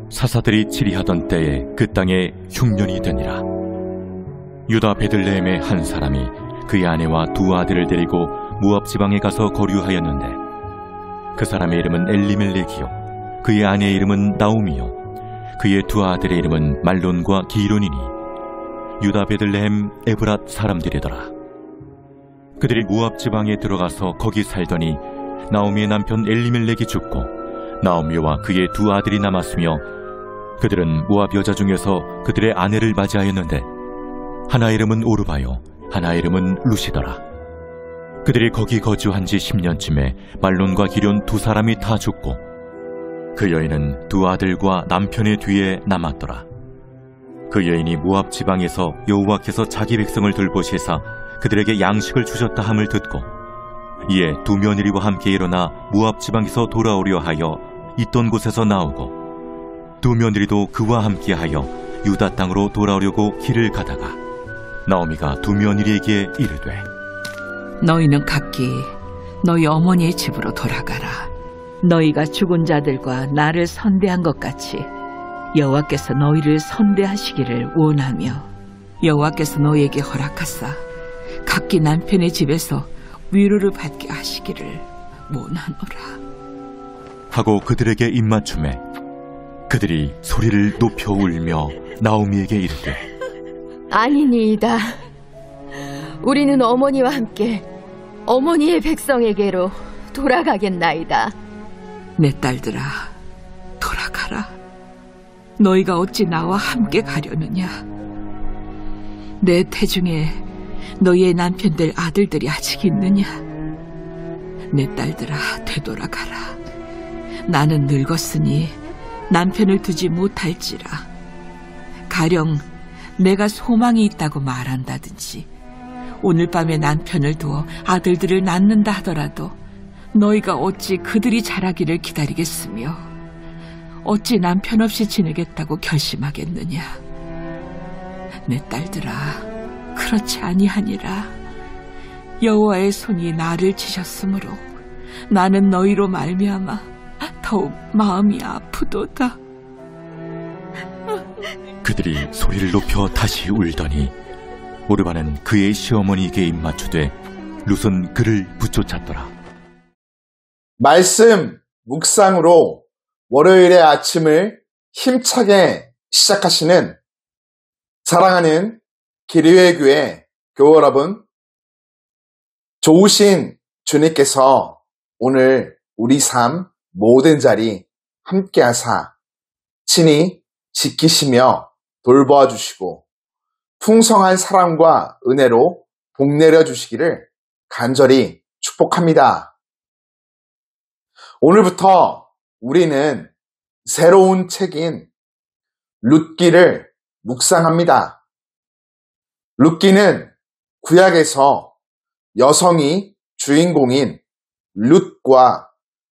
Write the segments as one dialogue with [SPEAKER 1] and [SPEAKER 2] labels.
[SPEAKER 1] 사사들이 치리하던 때에 그 땅에 흉년이 되니라. 유다 베들레헴의 한 사람이 그의 아내와 두 아들을 데리고 모압 지방에 가서 거류하였는데, 그 사람의 이름은 엘리멜렉이요 그의 아내의 이름은 나오미요 그의 두 아들의 이름은 말론과 기론이니 유다 베들레헴 에브랏 사람들이더라. 그들이 모압 지방에 들어가서 거기 살더니 나오미의 남편 엘리멜렉이 죽고 나오미와 그의 두 아들이 남았으며, 그들은 모압 여자 중에서 그들의 아내를 맞이하였는데 하나의 이름은 오르바요 하나의 이름은 루시더라. 그들이 거기 거주한 지 10년쯤에 말론과 기럨 두 사람이 다 죽고 그 여인은 두 아들과 남편의 뒤에 남았더라. 그 여인이 모압 지방에서 여호와께서 자기 백성을 돌보시사 그들에게 양식을 주셨다 함을 듣고 이에 두 며느리와 함께 일어나 모압 지방에서 돌아오려 하여 있던 곳에서 나오고, 두 며느리도 그와 함께하여 유다 땅으로 돌아오려고 길을 가다가 나오미가 두 며느리에게 이르되,
[SPEAKER 2] 너희는 각기 너희 어머니의 집으로 돌아가라. 너희가 죽은 자들과 나를 선대한 것 같이 여호와께서 너희를 선대하시기를 원하며, 여호와께서 너희에게 허락하사 각기 남편의 집에서 위로를 받게 하시기를 원하노라
[SPEAKER 1] 하고 그들에게 입맞춤에 그들이 소리를 높여 울며 나오미에게 이르되,
[SPEAKER 3] 아니니이다. 우리는 어머니와 함께 어머니의 백성에게로 돌아가겠나이다.
[SPEAKER 2] 내 딸들아, 돌아가라. 너희가 어찌 나와 함께 가려느냐? 내 태중에 너희의 남편들 아들들이 아직 있느냐? 내 딸들아, 되돌아가라. 나는 늙었으니 남편을 두지 못할지라. 가령 내가 소망이 있다고 말한다든지 오늘 밤에 남편을 두어 아들들을 낳는다 하더라도 너희가 어찌 그들이 자라기를 기다리겠으며 어찌 남편 없이 지내겠다고 결심하겠느냐? 내 딸들아, 그렇지 아니하니라. 여호와의 손이 나를 치셨으므로 나는 너희로 말미암아 더욱 마음이 아프도다.
[SPEAKER 1] 그들이 소리를 높여 다시 울더니 오르바는 그의 시어머니에게 입맞추되 룻은 그를 붙쫓았더라.
[SPEAKER 4] 말씀 묵상으로 월요일의 아침을 힘차게 시작하시는 사랑하는 기리회 교회 교우 여러분, 좋으신 주님께서 오늘 우리 삶 모든 자리 함께 하사 친히 지키시며 돌보아 주시고 풍성한 사랑과 은혜로 복내려 주시기를 간절히 축복합니다. 오늘부터 우리는 새로운 책인 룻기를 묵상합니다. 룻기는 구약에서 여성이 주인공인 룻과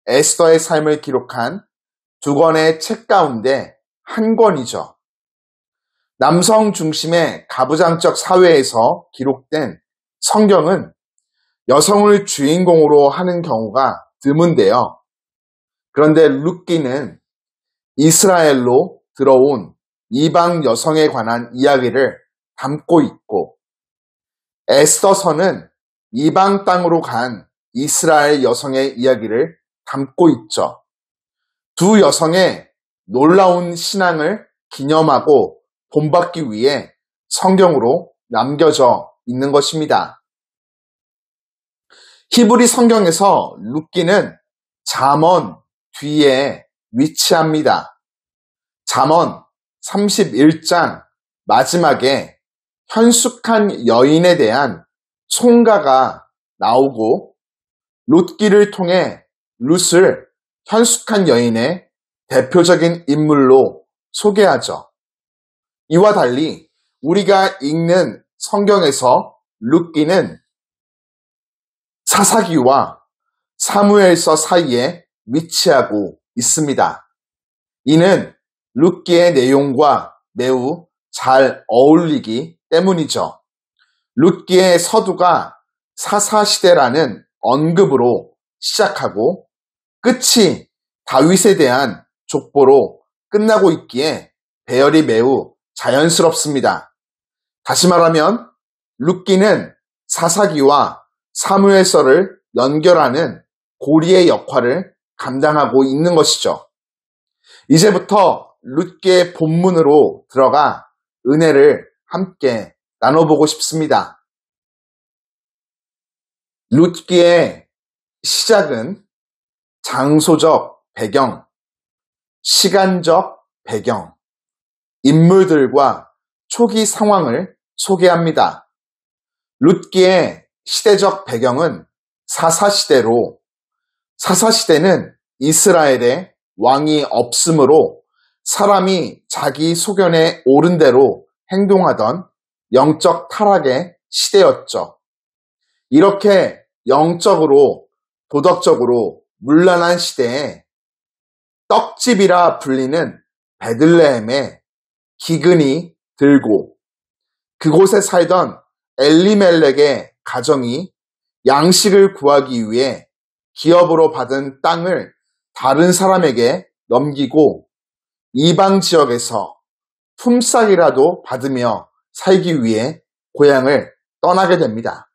[SPEAKER 4] 에스더의 삶을 기록한 두 권의 책 가운데 한 권이죠. 남성 중심의 가부장적 사회에서 기록된 성경은 여성을 주인공으로 하는 경우가 드문데요. 그런데 룻기는 이스라엘로 들어온 이방 여성에 관한 이야기를 담고 있고, 에스더서는 이방 땅으로 간 이스라엘 여성의 이야기를 담고 있죠. 두 여성의 놀라운 신앙을 기념하고 본받기 위해 성경으로 남겨져 있는 것입니다. 히브리 성경에서 룻기는 잠언 뒤에 위치합니다. 잠언 31장 마지막에 현숙한 여인에 대한 송가가 나오고, 룻기를 통해 룻을 현숙한 여인의 대표적인 인물로 소개하죠. 이와 달리 우리가 읽는 성경에서 룻기는 사사기와 사무엘서 사이에 위치하고 있습니다. 이는 룻기의 내용과 매우 잘 어울리기 때문이죠. 룻기의 서두가 사사시대라는 언급으로 시작하고 끝이 다윗에 대한 족보로 끝나고 있기에 배열이 매우 자연스럽습니다. 다시 말하면 룻기는 사사기와 사무엘서를 연결하는 고리의 역할을 감당하고 있는 것이죠. 이제부터 룻기의 본문으로 들어가 은혜를 함께 나눠보고 싶습니다. 룻기의 시작은 장소적 배경, 시간적 배경, 인물들과 초기 상황을 소개합니다. 룻기의 시대적 배경은 사사시대로, 사사시대는 이스라엘에 왕이 없으므로 사람이 자기 소견에 옳은 대로 행동하던 영적 타락의 시대였죠. 이렇게 영적으로, 도덕적으로 문란한 시대에 떡집이라 불리는 베들레헴에 기근이 들고 그곳에 살던 엘리멜렉의 가정이 양식을 구하기 위해 기업으로 받은 땅을 다른 사람에게 넘기고 이방 지역에서 품삯이라도 받으며 살기 위해 고향을 떠나게 됩니다.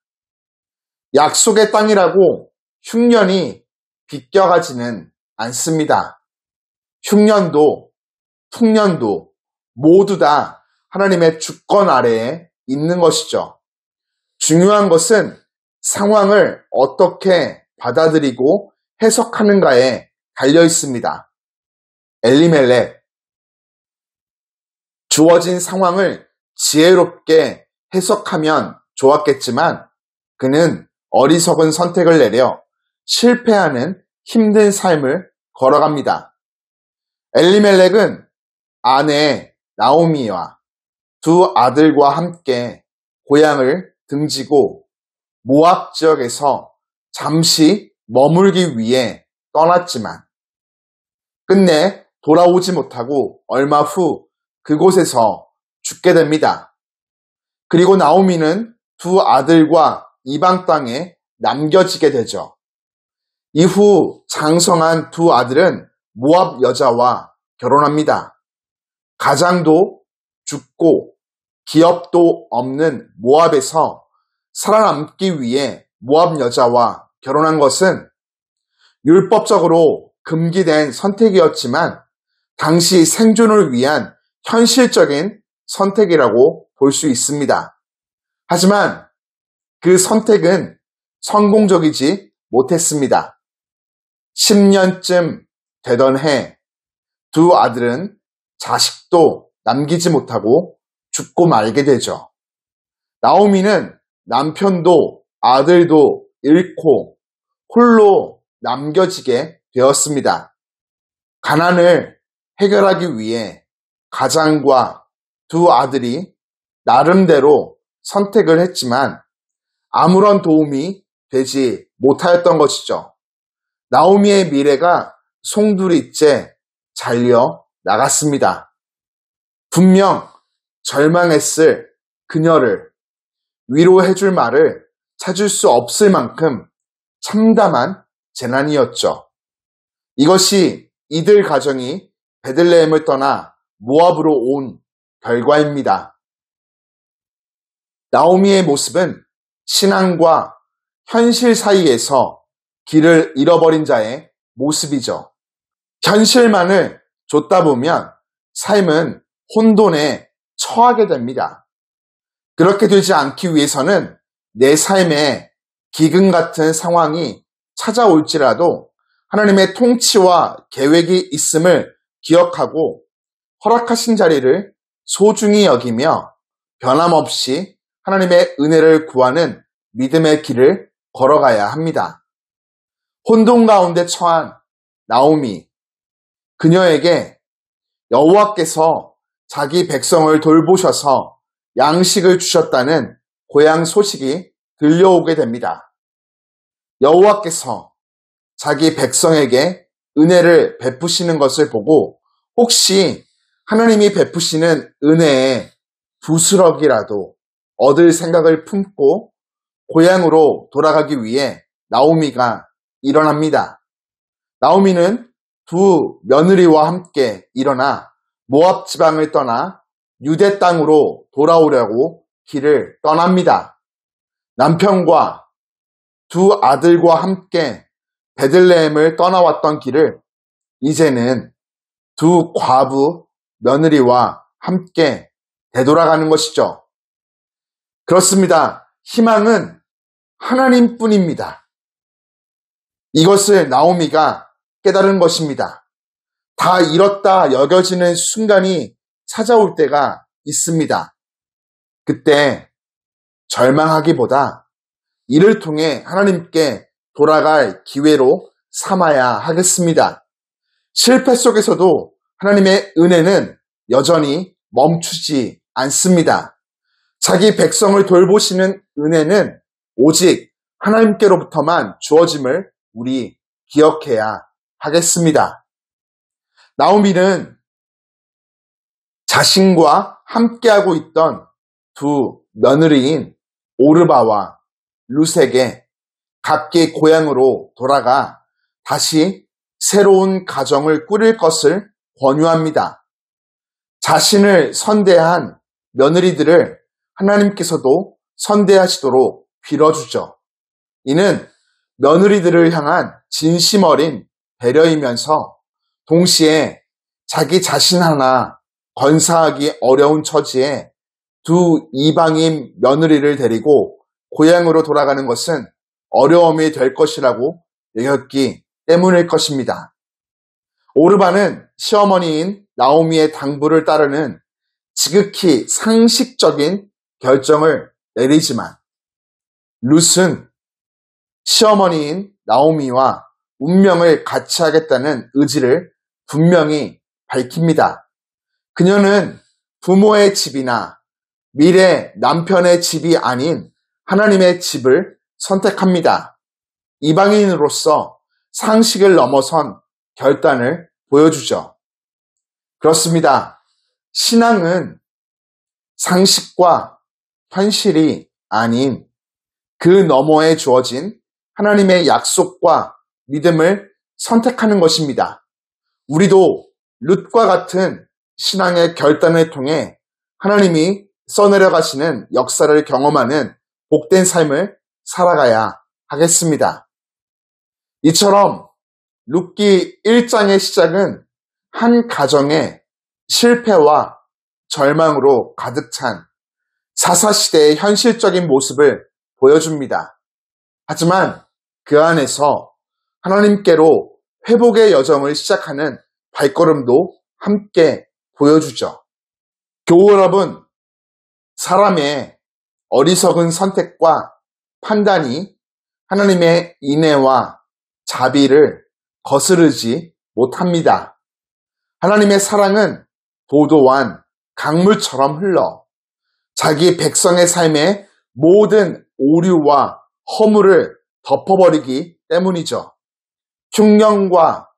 [SPEAKER 4] 약속의 땅이라고 흉년이 비껴가지는 않습니다. 흉년도, 풍년도 모두 다 하나님의 주권 아래에 있는 것이죠. 중요한 것은 상황을 어떻게 받아들이고 해석하는가에 달려 있습니다. 엘리멜렉, 주어진 상황을 지혜롭게 해석하면 좋았겠지만 그는 어리석은 선택을 내려 실패하는 힘든 삶을 걸어갑니다. 엘리멜렉은 아내 나오미와 두 아들과 함께 고향을 등지고 모압 지역에서 잠시 머물기 위해 떠났지만 끝내 돌아오지 못하고 얼마 후 그곳에서 죽게 됩니다. 그리고 나오미는 두 아들과 이방 땅에 남겨지게 되죠. 이후 장성한 두 아들은 모압 여자와 결혼합니다. 가장도 죽고 기업도 없는 모압에서 살아남기 위해 모압 여자와 결혼한 것은 율법적으로 금기된 선택이었지만 당시 생존을 위한 현실적인 선택이라고 볼 수 있습니다. 하지만 그 선택은 성공적이지 못했습니다. 10년쯤 되던 해 두 아들은 자식도 남기지 못하고 죽고 말게 되죠. 나오미는 남편도 아들도 잃고 홀로 남겨지게 되었습니다. 가난을 해결하기 위해 가장과 두 아들이 나름대로 선택을 했지만 아무런 도움이 되지 못하였던 것이죠. 나오미의 미래가 송두리째 잘려 나갔습니다. 분명 절망했을 그녀를 위로해줄 말을 찾을 수 없을 만큼 참담한 재난이었죠. 이것이 이들 가정이 베들레헴을 떠나 모압으로 온 결과입니다. 나오미의 모습은 신앙과 현실 사이에서 길을 잃어버린 자의 모습이죠. 현실만을 좇다 보면 삶은 혼돈에 처하게 됩니다. 그렇게 되지 않기 위해서는 내 삶에 기근 같은 상황이 찾아올지라도 하나님의 통치와 계획이 있음을 기억하고 허락하신 자리를 소중히 여기며 변함없이 하나님의 은혜를 구하는 믿음의 길을 걸어가야 합니다. 혼돈 가운데 처한 나오미, 그녀에게 여호와께서 자기 백성을 돌보셔서 양식을 주셨다는 고향 소식이 들려오게 됩니다. 여호와께서 자기 백성에게 은혜를 베푸시는 것을 보고 혹시 하나님이 베푸시는 은혜에 부스럭이라도 얻을 생각을 품고 고향으로 돌아가기 위해 나오미가 일어납니다. 나오미는 두 며느리와 함께 일어나 모압 지방을 떠나 유대 땅으로 돌아오려고 길을 떠납니다. 남편과 두 아들과 함께 베들레헴을 떠나왔던 길을 이제는 두 과부 며느리와 함께 되돌아가는 것이죠. 그렇습니다. 희망은 하나님뿐입니다. 이것을 나오미가 깨달은 것입니다. 다 잃었다 여겨지는 순간이 찾아올 때가 있습니다. 그때 절망하기보다 이를 통해 하나님께 돌아갈 기회로 삼아야 하겠습니다. 실패 속에서도 하나님의 은혜는 여전히 멈추지 않습니다. 자기 백성을 돌보시는 은혜는 오직 하나님께로부터만 주어짐을 우리 기억해야 하겠습니다. 나오미는 자신과 함께하고 있던 두 며느리인 오르바와 룻에게 각기 고향으로 돌아가 다시 새로운 가정을 꾸릴 것을 권유합니다. 자신을 선대한 며느리들을 하나님께서도 선대하시도록 빌어주죠. 이는 며느리들을 향한 진심 어린 배려이면서 동시에 자기 자신 하나 건사하기 어려운 처지에 두 이방인 며느리를 데리고 고향으로 돌아가는 것은 어려움이 될 것이라고 여겼기 때문일 것입니다. 오르바는 시어머니인 나오미의 당부를 따르는 지극히 상식적인 결정을 내리지만 룻은 시어머니인 나오미와 운명을 같이 하겠다는 의지를 분명히 밝힙니다. 그녀는 부모의 집이나 미래 남편의 집이 아닌 하나님의 집을 선택합니다. 이방인으로서 상식을 넘어선 결단을 보여주죠. 그렇습니다. 신앙은 상식과 현실이 아닌 그 너머에 주어진 하나님의 약속과 믿음을 선택하는 것입니다. 우리도 룻과 같은 신앙의 결단을 통해 하나님이 써내려 가시는 역사를 경험하는 복된 삶을 살아가야 하겠습니다. 이처럼 룻기 1장의 시작은 한 가정의 실패와 절망으로 가득 찬 사사시대의 현실적인 모습을 보여줍니다. 하지만 그 안에서 하나님께로 회복의 여정을 시작하는 발걸음도 함께 보여주죠. 교우 여러분, 사람의 어리석은 선택과 판단이 하나님의 인애와 자비를 거스르지 못합니다. 하나님의 사랑은 도도한 강물처럼 흘러 자기 백성의 삶의 모든 오류와 허물을 덮어버리기 때문이죠. 흉년과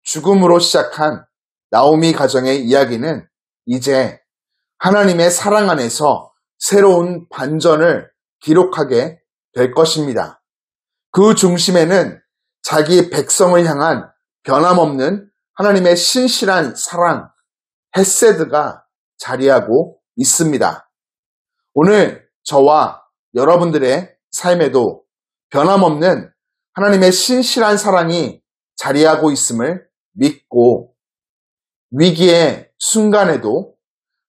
[SPEAKER 4] 죽음으로 시작한 나오미 가정의 이야기는 이제 하나님의 사랑 안에서 새로운 반전을 기록하게 될 것입니다. 그 중심에는 자기 백성을 향한 변함없는 하나님의 신실한 사랑, 헤세드가 자리하고 있습니다. 오늘 저와 여러분들의 삶에도 변함없는 하나님의 신실한 사랑이 자리하고 있음을 믿고 위기의 순간에도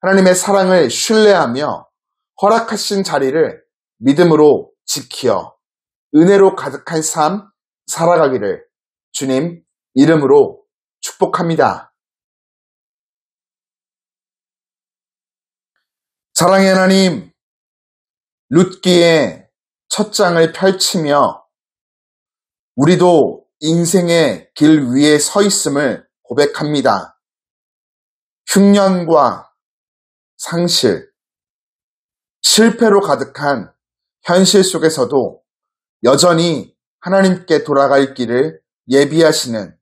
[SPEAKER 4] 하나님의 사랑을 신뢰하며 허락하신 자리를 믿음으로 지키어 은혜로 가득한 삶 살아가기를 주님 이름으로 축복합니다. 사랑의 하나님, 룻기의 첫 장을 펼치며 우리도 인생의 길 위에 서 있음을 고백합니다. 흉년과 상실, 실패로 가득한 현실 속에서도 여전히 하나님께 돌아갈 길을 예비하시는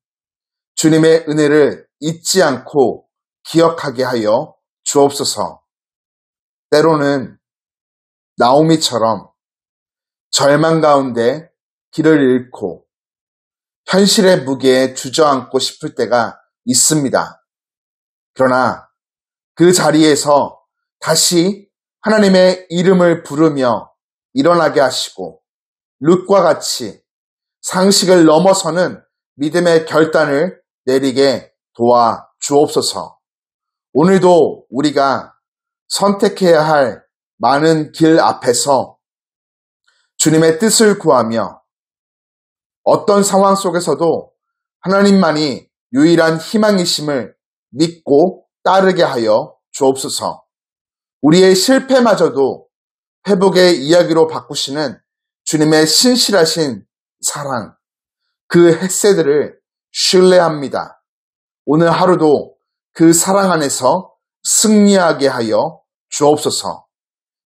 [SPEAKER 4] 주님의 은혜를 잊지 않고 기억하게 하여 주옵소서. 때로는 나오미처럼 절망 가운데 길을 잃고 현실의 무게에 주저앉고 싶을 때가 있습니다. 그러나 그 자리에서 다시 하나님의 이름을 부르며 일어나게 하시고 룻과 같이 상식을 넘어서는 믿음의 결단을 내리게 도와 주옵소서. 오늘도 우리가 선택해야 할 많은 길 앞에서 주님의 뜻을 구하며 어떤 상황 속에서도 하나님만이 유일한 희망이심을 믿고 따르게 하여 주옵소서. 우리의 실패마저도 회복의 이야기로 바꾸시는 주님의 신실하신 사랑, 그 햇새들을 신뢰합니다. 오늘 하루도 그 사랑 안에서 승리하게 하여 주옵소서.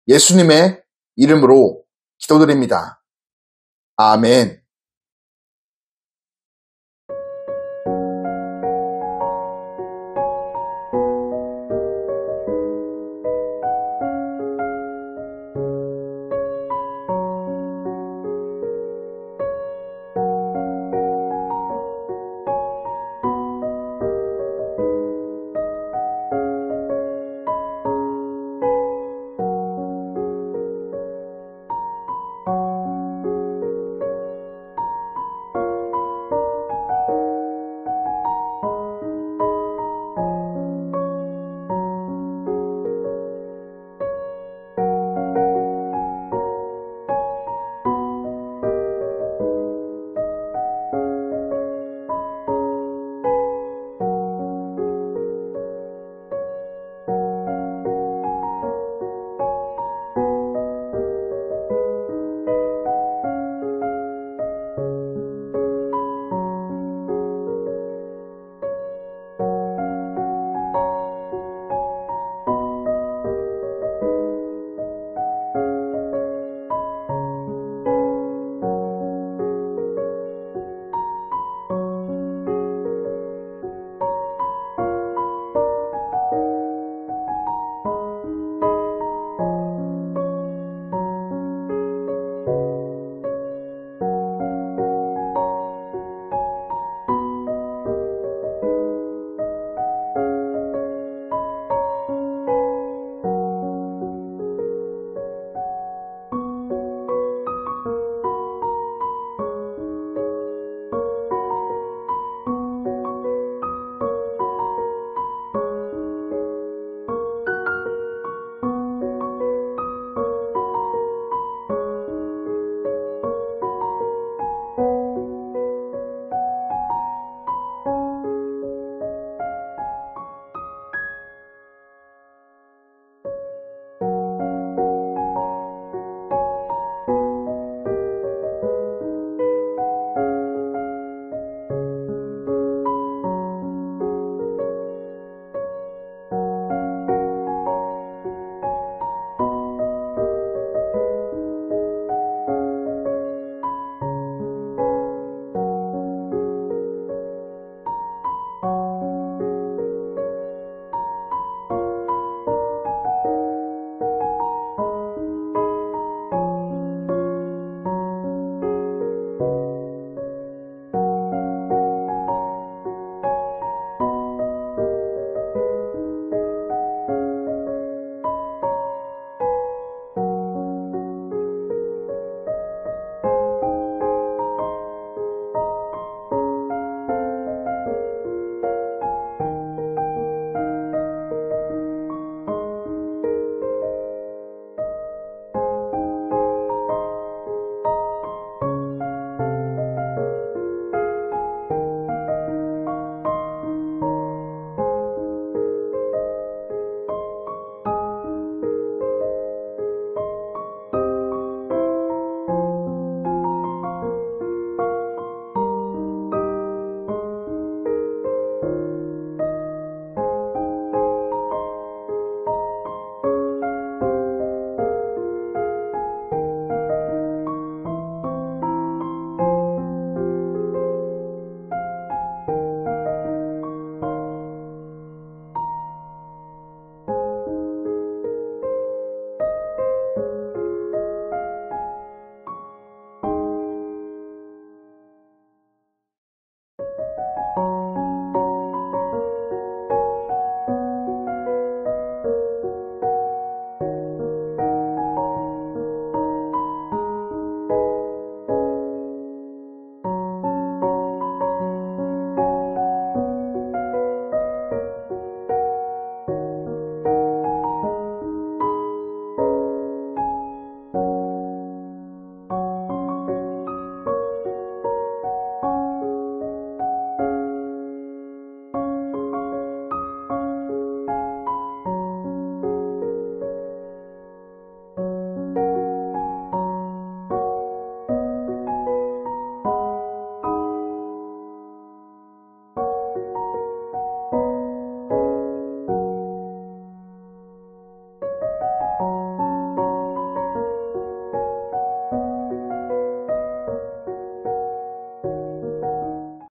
[SPEAKER 4] 예수님의 이름으로 기도드립니다. 아멘.